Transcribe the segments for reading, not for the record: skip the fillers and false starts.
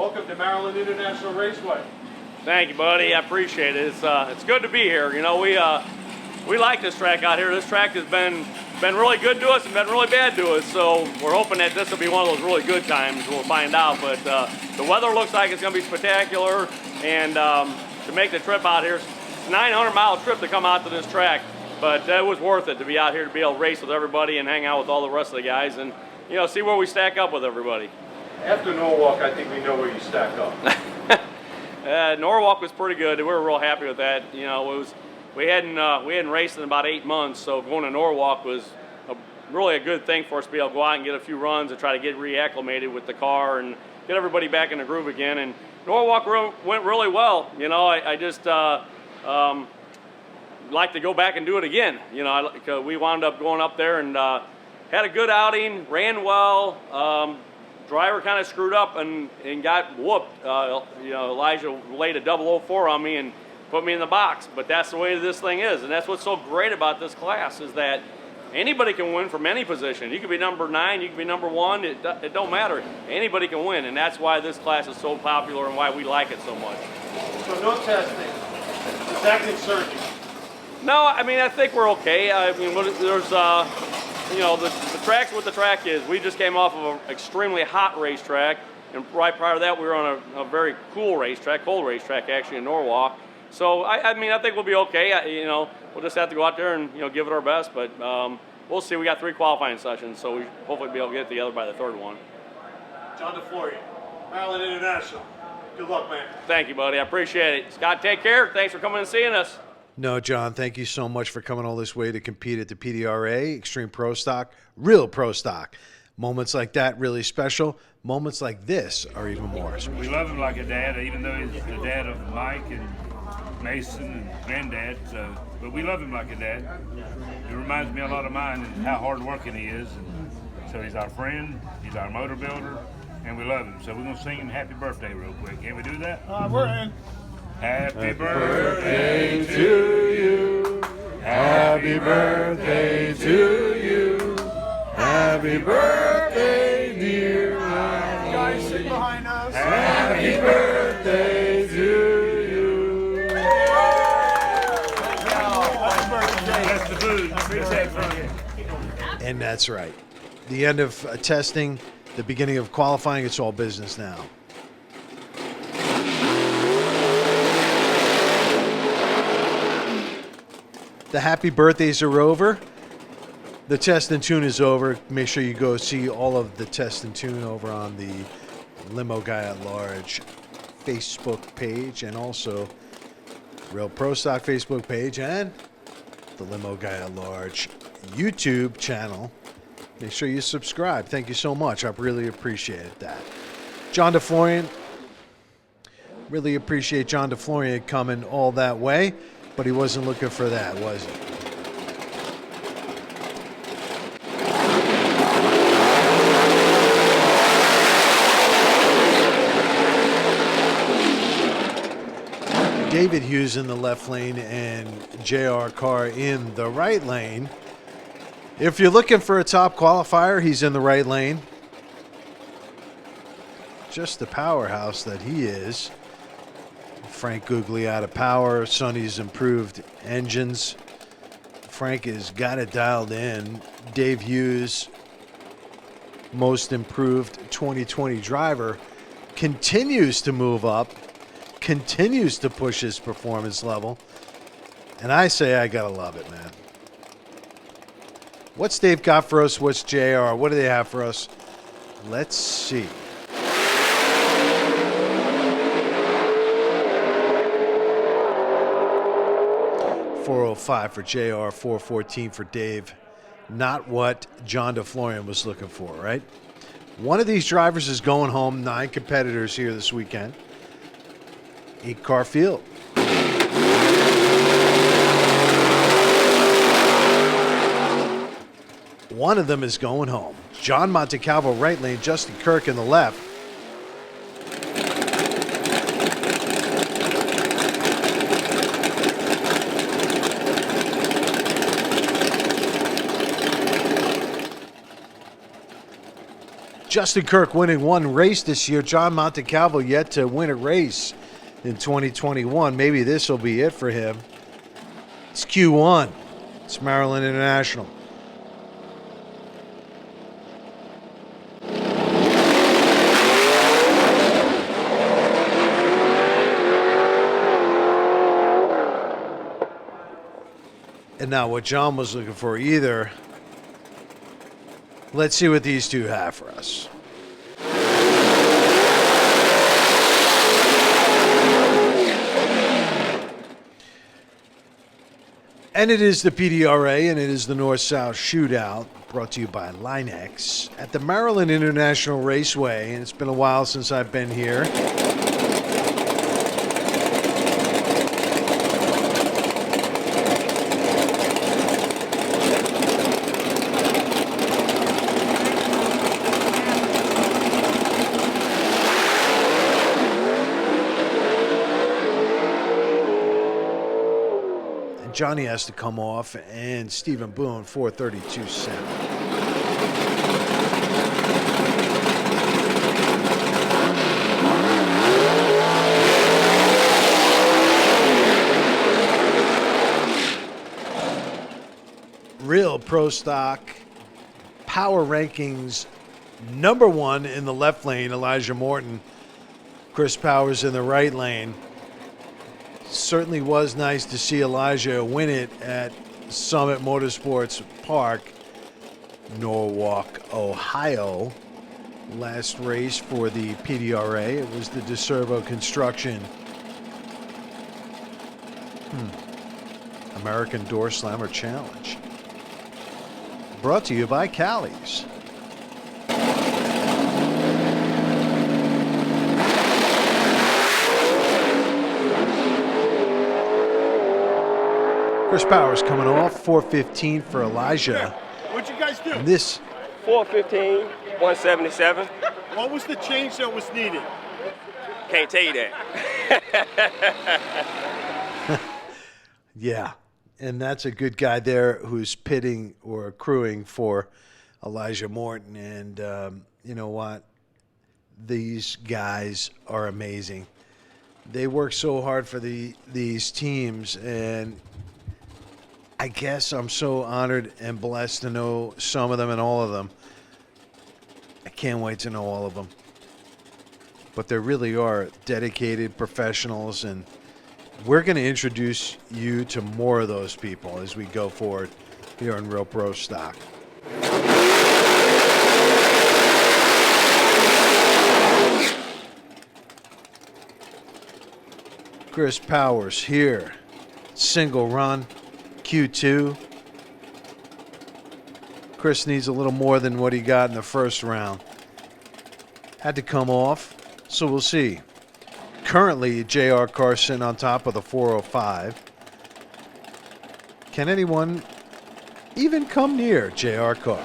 Welcome to Maryland International Raceway. Thank you, buddy. I appreciate it. It's good to be here. You know, we like this track out here. This track has been really good to us and been really bad to us. So we're hoping that this will be one of those really good times. We'll find out. But the weather looks like it's going to be spectacular. And to make the trip out here, it's a 900-mile trip to come out to this track. But it was worth it to be out here to be able to race with everybody and hang out with all the rest of the guys and, you know, see where we stack up with everybody. After Norwalk, I think we know where you stack up. Norwalk was pretty good. We were real happy with that. You know, we hadn't raced in about 8 months, so going to Norwalk was really a good thing for us to be able to go out and get a few runs and try to get reacclimated with the car and get everybody back in the groove again. And Norwalk went really well. You know, I just like to go back and do it again. You know, we wound up going up there and had a good outing, ran well. Driver kind of screwed up and got whooped. You know, Elijah laid a 004 on me and put me in the box. But that's the way this thing is, and that's what's so great about this class is that anybody can win from any position. You could be number 9, you could be number 1. It don't matter. Anybody can win, and that's why this class is so popular and why we like it so much. So no testing, just active surging. No, I mean I think we're okay. I mean there's you know, the track's what the track is. We just came off of an extremely hot racetrack, and right prior to that, we were on a very cool racetrack, cold racetrack actually in Norwalk. So I mean, I think we'll be okay. You know, we'll just have to go out there and give it our best. But we'll see. We got 3 qualifying sessions, so we hopefully be able to get it together by the 3rd one. John DeFlorian, Maryland International. Good luck, man. Thank you, buddy. I appreciate it. Scott, take care. Thanks for coming and seeing us. No, John, thank you so much for coming all this way to compete at the PDRA, Extreme Pro Stock, real Pro Stock. Moments like that really special. Moments like this are even more special. We love him like a dad, even though he's the dad of Mike and Mason and granddad. But we love him like a dad. It reminds me a lot of mine and how hard working he is. And so he's our friend, he's our motor builder, and we love him. So we're going to sing him happy birthday real quick. Can we do that? We're in. Happy birthday to you. Happy birthday to you. Happy birthday, dear Mike. Guys, sit behind us. Happy birthday to you. That's the food. Appreciate it. And that's right. The end of testing, the beginning of qualifying, it's all business now. The happy birthdays are over. The test and tune is over. Make sure you go see all of the test and tune over on the Limo Guy at Large Facebook page and also Real Pro Stock Facebook page and the Limo Guy at Large YouTube channel. Make sure you subscribe. Thank you so much. I really appreciate that. John DeFlorian. Really appreciate John DeFlorian coming all that way. But he wasn't looking for that, was he? David Hughes in the left lane and JR Carr in the right lane. If you're looking for a top qualifier, he's in the right lane. Just the powerhouse that he is. Frank Googly out of power. Sonny's improved engines. Frank has got it dialed in. Dave Hughes, most improved 2020 driver, continues to move up, continues to push his performance level. And I say I gotta love it, man. What's Dave got for us? What's JR? What do they have for us? Let's see. 405 for JR, 414 for Dave. Not what John DeFlorian was looking for, right? One of these drivers is going home. 9 competitors here this weekend. 8-car field. One of them is going home. John Montecalvo right lane, Justin Kirk in the left. Justin Kirk winning one race this year. John Montecalvo yet to win a race in 2021. Maybe this will be it for him. It's Q1. It's Maryland International. And now what John was looking for either. Let's see what these two have for us. And it is the PDRA, and it is the North-South Shootout, brought to you by Linex at the Maryland International Raceway. And it's been a while since I've been here. Johnny has to come off, and Stephen Boone, 4:32.7. Real Pro Stock Power Rankings #1 in the left lane, Elijah Morton. Chris Powers in the right lane. Certainly was nice to see Elijah win it at Summit Motorsports Park, Norwalk, Ohio. Last race for the PDRA. It was the DeServo Construction American Door Slammer Challenge. Brought to you by Callie's. Chris Powers coming off, 4:15 for Elijah. What'd you guys do? And this 4:15, 177. What was the change that was needed? Can't tell you that. yeah, and that's a good guy there who's pitting or accruing for Elijah Morton. And you know what? These guys are amazing. They work so hard for these teams, and I guess I'm so honored and blessed to know some of them and all of them. I can't wait to know all of them. But they really are dedicated professionals, and we're going to introduce you to more of those people as we go forward here on Real Pro Stock. Chris Powers here, single run. Q2. Chris needs a little more than what he got in the first round. Had to come off, so we'll see. Currently, J.R. Carson on top of the 405. Can anyone even come near J.R. Carr?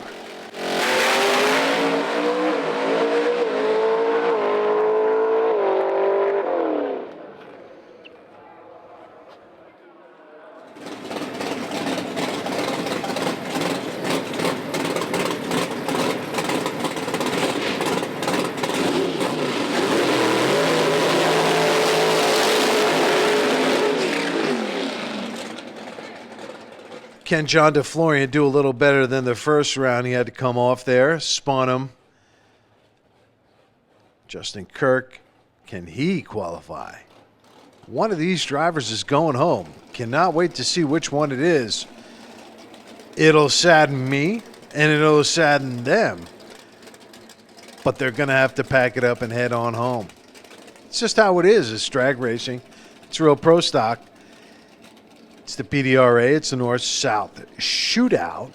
Can John DeFlorian do a little better than the first round? He had to come off there, spawn him. Justin Kirk, can he qualify? One of these drivers is going home. Cannot wait to see which one it is. It'll sadden me, and it'll sadden them. But they're going to have to pack it up and head on home. It's just how it is. It's drag racing. It's Real Pro Stock. It's the PDRA. It's the North-South Shootout,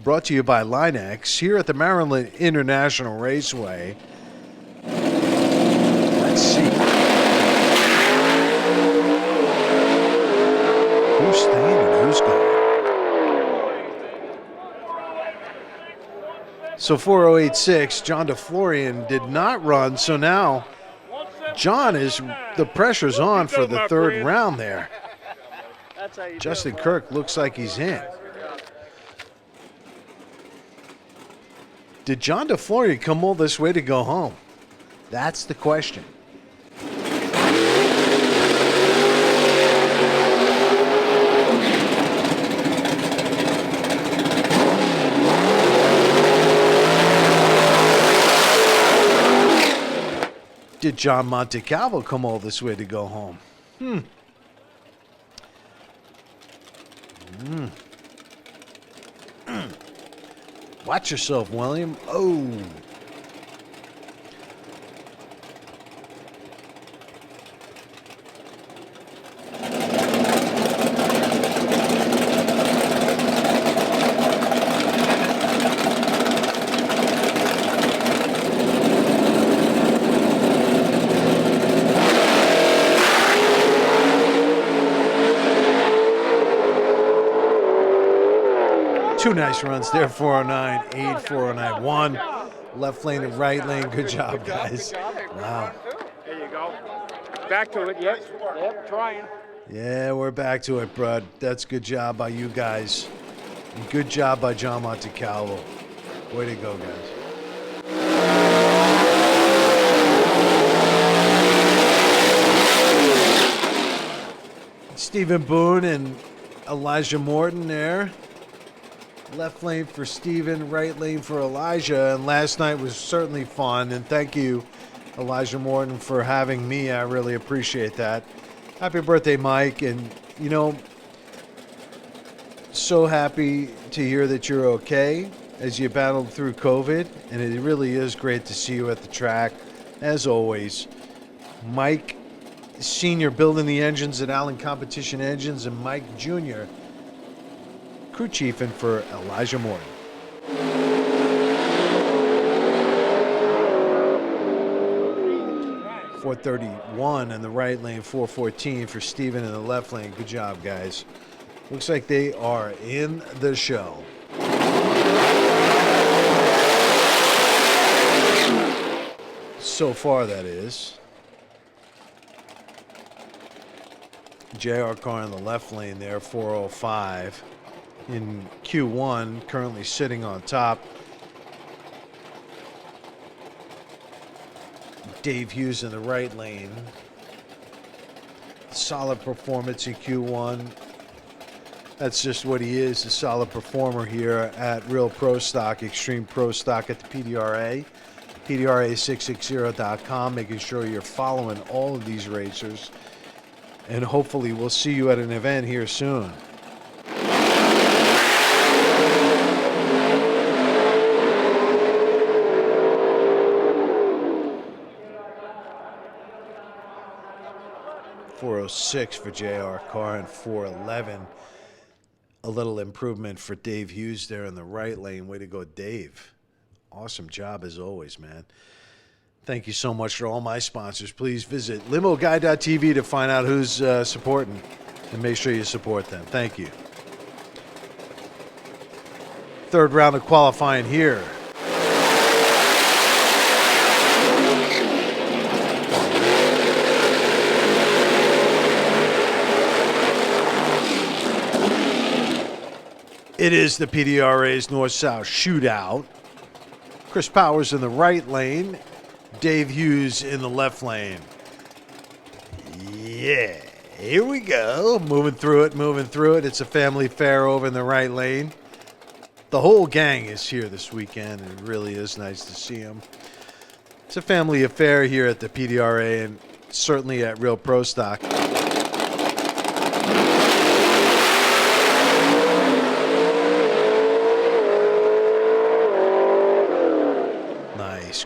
brought to you by Linex here at the Maryland International Raceway. Let's see. Who's staying and who's going? So 4086, John DeFlorian did not run, so now John is, the pressure's on for the third round there. Justin Kirk looks like he's in. Did John DeFloria come all this way to go home? That's the question. Did John Montecalvo come all this way to go home? Watch yourself, William. Oh. Two nice runs there, 409, 8, 409, 1. Left lane and right lane. Good job, guys. Wow. There you go. Back to it, yep, trying. Yeah, we're back to it, bud. That's good job by you guys. And good job by John Montecalvo. Way to go, guys. Stephen Boone and Elijah Morton there. Left lane for Steven, right lane for Elijah. And last night was certainly fun. And thank you, Elijah Morton, for having me. I really appreciate that. Happy birthday, Mike. And, you know, so happy to hear that you're okay as you battled through COVID. And it really is great to see you at the track, as always. Mike Sr. building the engines at Allen Competition Engines, and Mike Jr., crew chief, and for Elijah Morton. .431 in the right lane, 414 for Steven in the left lane. Good job, guys. Looks like they are in the show. So far, that is. JR car in the left lane there, 405. In Q1, currently sitting on top. Dave Hughes in the right lane. Solid performance in Q1. That's just what he is, a solid performer here at Real Pro Stock, Extreme Pro Stock at the PDRA. PDRA660.com, making sure you're following all of these racers. And hopefully we'll see you at an event here soon. .406 for JR Carr and 411. A little improvement for Dave Hughes there in the right lane. Way to go, Dave. Awesome job as always, man. Thank you so much for all my sponsors. Please visit limoguy.tv to find out who's supporting, and make sure you support them. Thank you. Third round of qualifying here. It is the PDRA's North-South Shootout. Chris Powers in the right lane. Dave Hughes in the left lane. Yeah, here we go. Moving through it. It's a family fair over in the right lane. The whole gang is here this weekend, and it really is nice to see them. It's a family affair here at the PDRA and certainly at Real Pro Stock.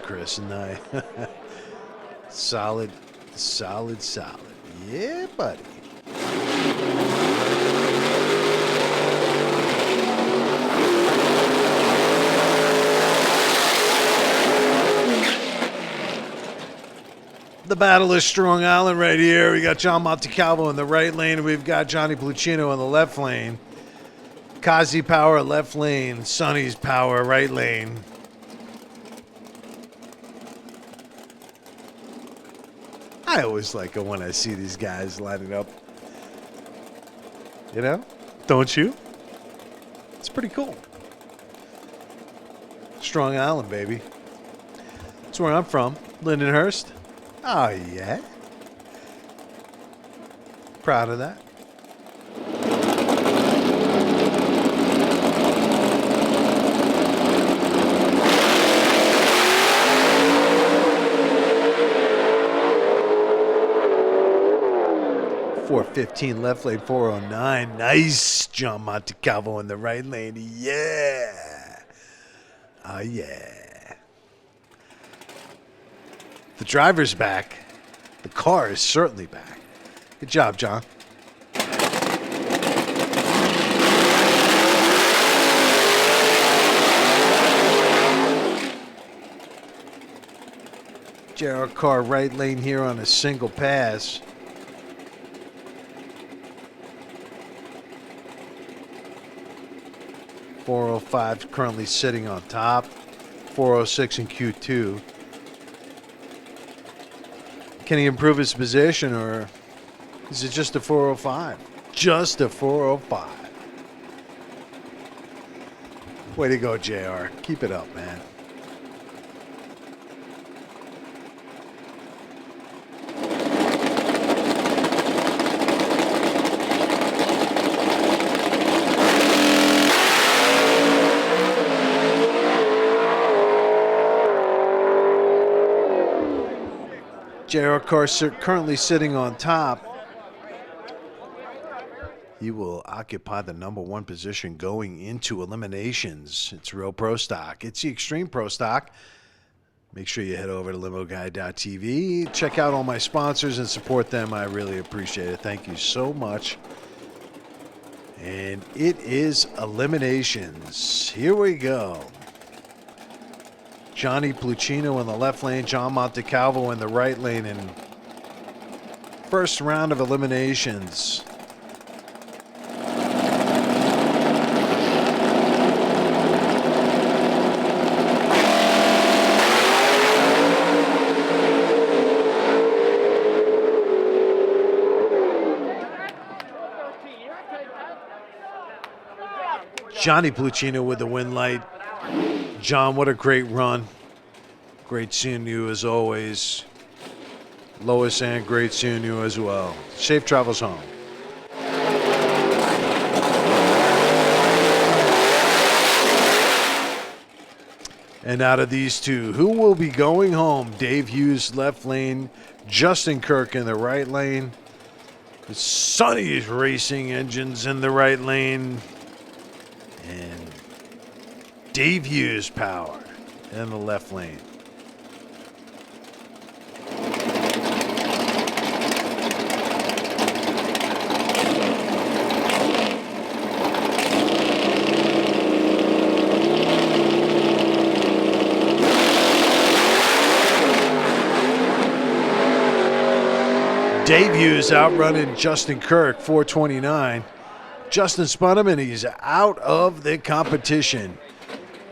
Chris, nice. Solid. Yeah, buddy. The battle is Strong Island right here. We got John Montecalvo in the right lane, and we've got Johnny Plucino in the left lane. Kazi Power, left lane. Sonny's Power, right lane. I always like it when I see these guys lining up. You know? Don't you? It's pretty cool. Strong Strong Island, baby. That's where I'm from, Lindenhurst. Oh, yeah. Proud of that. .415 left lane, 409. Nice, John Montecalvo in the right lane. Yeah. Oh, yeah. The driver's back. The car is certainly back. Good job, John. JR car right lane here on a single pass. .405 currently sitting on top. .406 in Q2. Can he improve his position, or is it just a .405? Just a .405. Way to go, JR. Keep it up, man. JR car currently sitting on top. He will occupy the #1 position going into eliminations. It's real pro stock. It's the Extreme Pro Stock. Make sure you head over to limoguy.tv. Check out all my sponsors and support them. I really appreciate it. Thank you so much. And it is eliminations. Here we go. Johnny Plucino in the left lane, John Montecalvo in the right lane, and first round of eliminations. Johnny Plucino with the win light. John, what a great run. Great seeing you as always. Lois, and great seeing you as well. Safe travels home. And out of these two, who will be going home? Dave Hughes, left lane. Justin Kirk in the right lane. Sonny's Racing Engines in the right lane. And Dave Hughes Power in the left lane. Dave Hughes outrunning Justin Kirk, 429. Justin spun him, and he's out of the competition.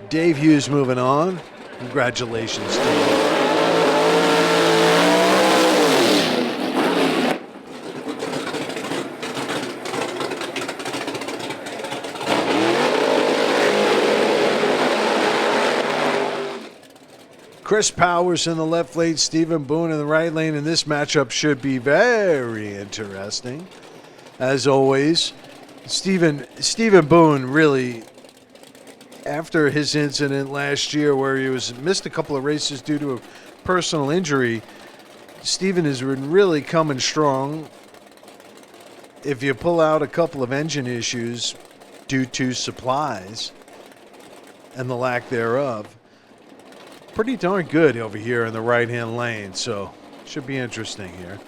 Dave Hughes moving on. Congratulations, Dave. Chris Powers in the left lane, Stephen Boone in the right lane, and this matchup should be very interesting. As always, Stephen Boone really, after his incident last year where he missed a couple of races due to a personal injury, Stephen has been really coming strong. If you pull out a couple of engine issues due to supplies and the lack thereof, pretty darn good over here in the right-hand lane, so should be interesting here.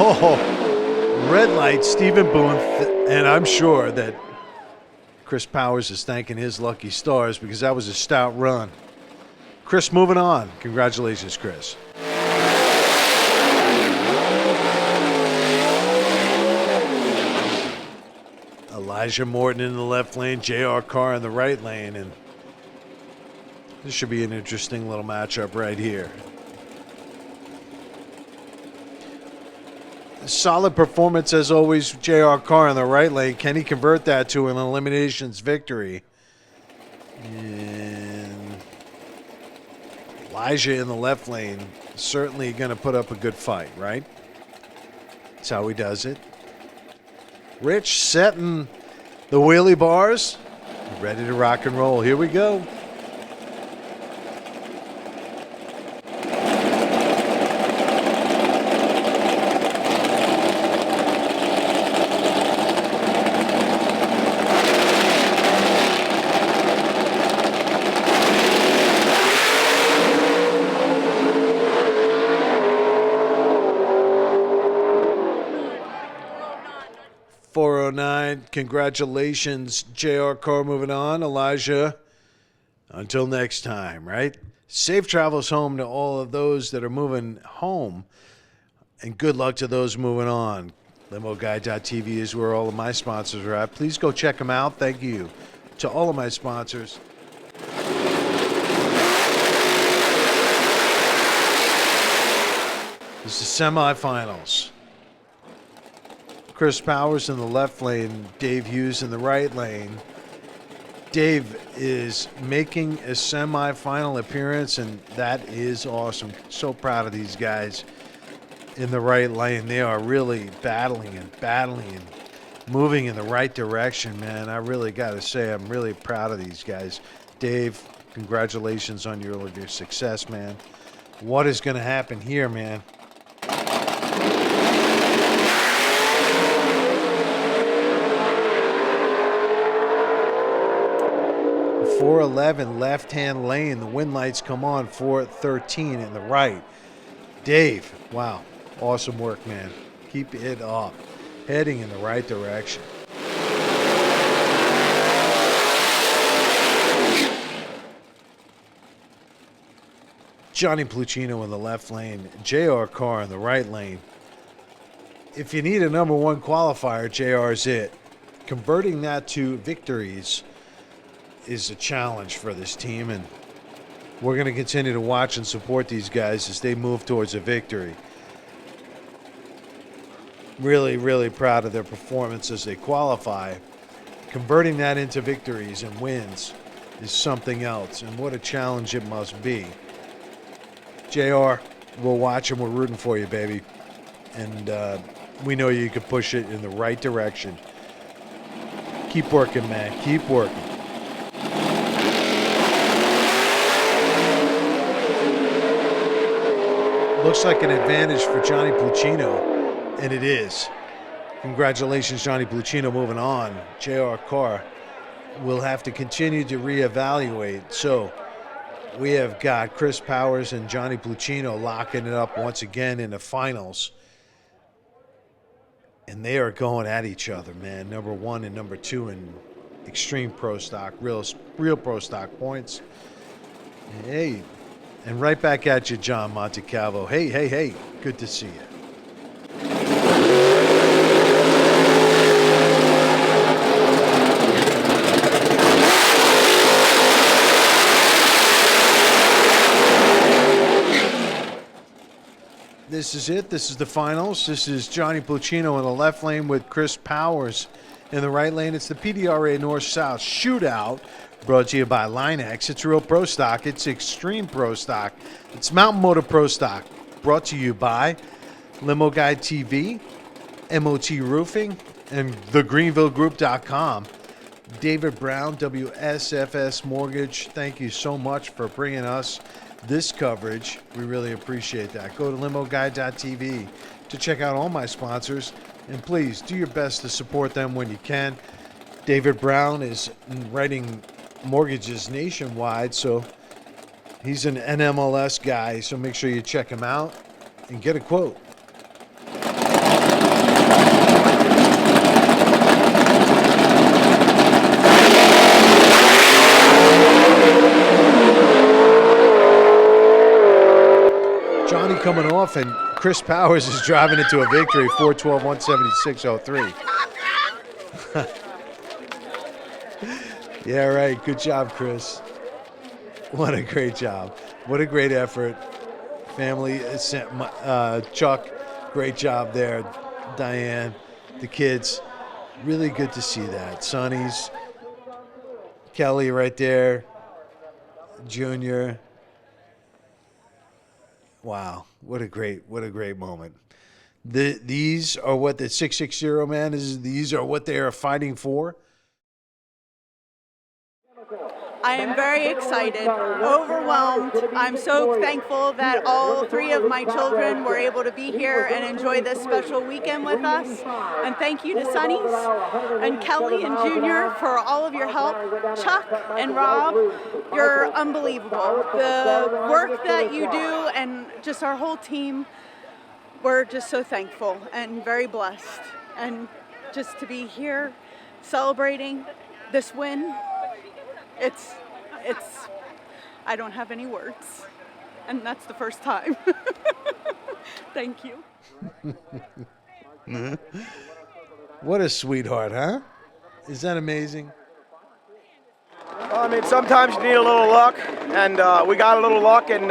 Oh, red light, Stephen Boone, and I'm sure that Chris Powers is thanking his lucky stars because that was a stout run. Chris moving on. Congratulations, Chris. Elijah Morton in the left lane, JR Carr in the right lane, and this should be an interesting little matchup right here. solid performance as always. JR Carr in the right lane. Can he convert that to an eliminations victory? And Elijah in the left lane, certainly going to put up a good fight, right? That's how he does it. Rich setting the wheelie bars, ready to rock and roll. Here we go. Congratulations, JR Carr moving on. Elijah, until next time, right? Safe travels home to all of those that are moving home, and good luck to those moving on. LimoGuy.tv is where all of my sponsors are at. Please go check them out. Thank you to all of my sponsors. This is semifinals. Chris Powers in the left lane, Dave Hughes in the right lane. Dave is making a semifinal appearance, and that is awesome. So proud of these guys in the right lane. They are really battling and moving in the right direction, man. I really got to say, I'm really proud of these guys. Dave, congratulations on your success, man. What is going to happen here, man? 411 left-hand lane. The wind lights come on. 413 in the right. Dave, wow. Awesome work, man. Keep it up. Heading in the right direction. Johnny Pluchino in the left lane. JR Carr in the right lane. If you need a number one qualifier, JR's it. Converting that to victories is a challenge for this team, and we're going to continue to watch and support these guys as they move towards a victory. Really, really proud of their performance as they qualify. Converting that into victories and wins is something else, and what a challenge it must be. JR, we'll watch and we're rooting for you, baby. And we know you can push it in the right direction. Keep working, man. Keep working. Looks like an advantage for Johnny Pluchino, and it is. Congratulations, Johnny Pluchino, moving on. JR Carr will have to continue to reevaluate. So we have got Chris Powers and Johnny Pluchino locking it up once again in the finals. And they are going at each other, man. Number one and number two in extreme pro stock, real pro stock points. Hey. And right back at you, John Montecalvo. Hey. Good to see you. This is it. This is the finals. This is Johnny Pluchino in the left lane with Chris Powers in the right lane. It's the PDRA North-South Shootout. Brought to you by Linex. It's real pro stock. It's extreme pro stock. It's Mountain Motor Pro Stock. Brought to you by Limo Guide TV, MOT Roofing, and thegreenvillegroup.com. David Brown, WSFS Mortgage. Thank you so much for bringing us this coverage. We really appreciate that. Go to limoguide.tv to check out all my sponsors, and please do your best to support them when you can. David Brown is writing mortgages nationwide, so he's an NMLS guy, so make sure you check him out and get a quote. Johnny coming off, and Chris Powers is driving into a victory, 412, 176.03. Yeah, right. Good job, Chris. What a great job. What a great effort. Family, Chuck, great job there. Diane, the kids. Really good to see that. Sonny's, Kelly right there, Junior. Wow, what a great moment. These are what the 660 man is. These are what they are fighting for. I am very excited, overwhelmed. I'm so thankful that all 3 of my children were able to be here and enjoy this special weekend with us. And thank you to Sonny's and Kelly and Junior for all of your help. Chuck and Rob, you're unbelievable. The work that you do and just our whole team, we're just so thankful and very blessed. And just to be here celebrating this win, it's I don't have any words, and that's the first time. Thank you. What a sweetheart, huh? Is that amazing? I mean, sometimes you need a little luck, and we got a little luck, and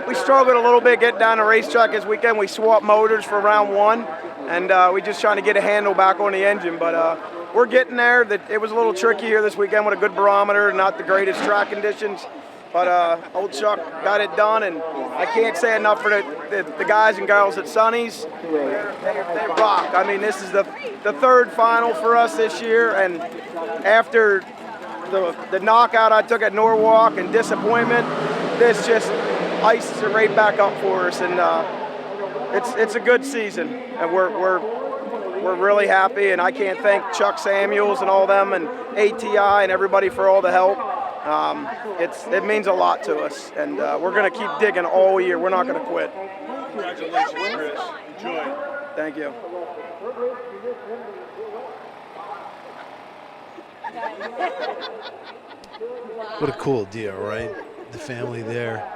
we struggled a little bit getting down the racetrack this weekend. We swapped motors for round 1, and we just trying to get a handle back on the engine, but we're getting there. It was a little tricky here this weekend with a good barometer, not the greatest track conditions, but old Chuck got it done, and I can't say enough for the guys and girls at Sonny's. They rock. I mean, this is the 3rd final for us this year, and after the knockout I took at Norwalk and disappointment, this just ices it right back up for us, and it's a good season, and we're really happy, and I can't thank Chuck Samuels and all them and ATI and everybody for all the help. It means a lot to us, and we're going to keep digging all year. We're not going to quit. Congratulations, Chris. Enjoy. Thank you. What a cool deal, right? The family there.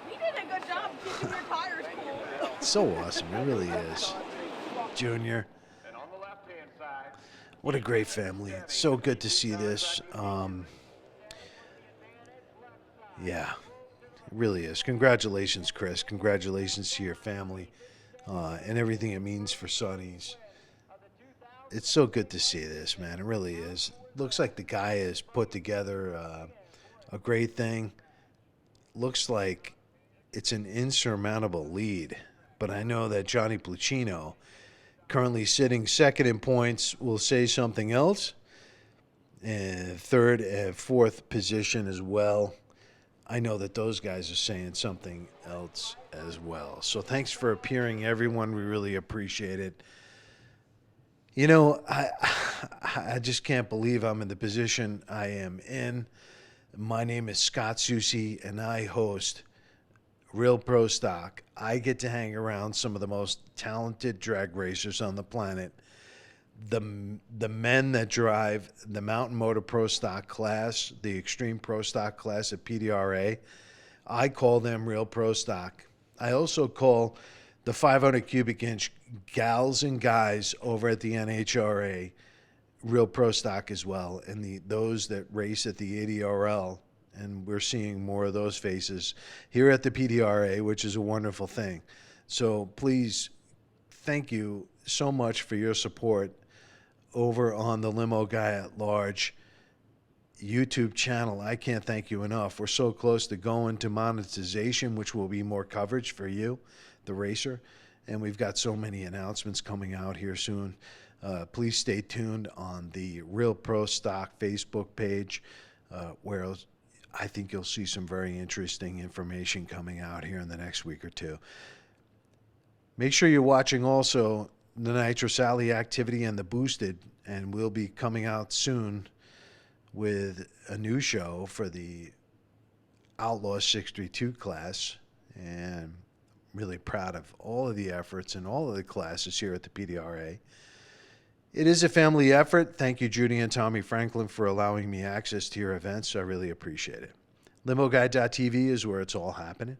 You did a good job keeping your tires cool. It's so awesome. It really is. Junior. What a great family. It's so good to see this. Yeah, it really is. Congratulations, Chris. Congratulations to your family and everything it means for Sonny's. It's so good to see this, man. It really is. Looks like the guy has put together a great thing. Looks like it's an insurmountable lead, but I know that Johnny Pluchino, currently sitting 2nd in points, will say something else. And 3rd and 4th position as well. I know that those guys are saying something else as well. So thanks for appearing, everyone. We really appreciate it. You know, I just can't believe I'm in the position I am in. My name is Scott Susie, and I host Real Pro Stock. I get to hang around some of the most talented drag racers on the planet. The men that drive the Mountain Motor Pro Stock class, the Extreme Pro Stock class at PDRA, I call them Real Pro Stock. I also call the 500 cubic inch gals and guys over at the NHRA Real Pro Stock as well, and those that race at the ADRL, and we're seeing more of those faces here at the PDRA, which is a wonderful thing. So please, thank you so much for your support over on the Limo Guy at Large YouTube channel. I can't thank you enough. We're so close to going to monetization, which will be more coverage for you, the racer, and we've got so many announcements coming out here soon. Please stay tuned on the Real Pro Stock Facebook page, where I think you'll see some very interesting information coming out here in the next week or two. Make sure you're watching also the Nitrous Alley activity and the Boosted, and we'll be coming out soon with a new show for the Outlaw 632 class, and really proud of all of the efforts and all of the classes here at the PDRA. It is a family effort. Thank you, Judy and Tommy Franklin, for allowing me access to your events. I really appreciate it. LimoGuy.tv is where it's all happening.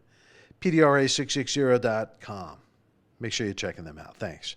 PDRA660.com. Make sure you're checking them out. Thanks.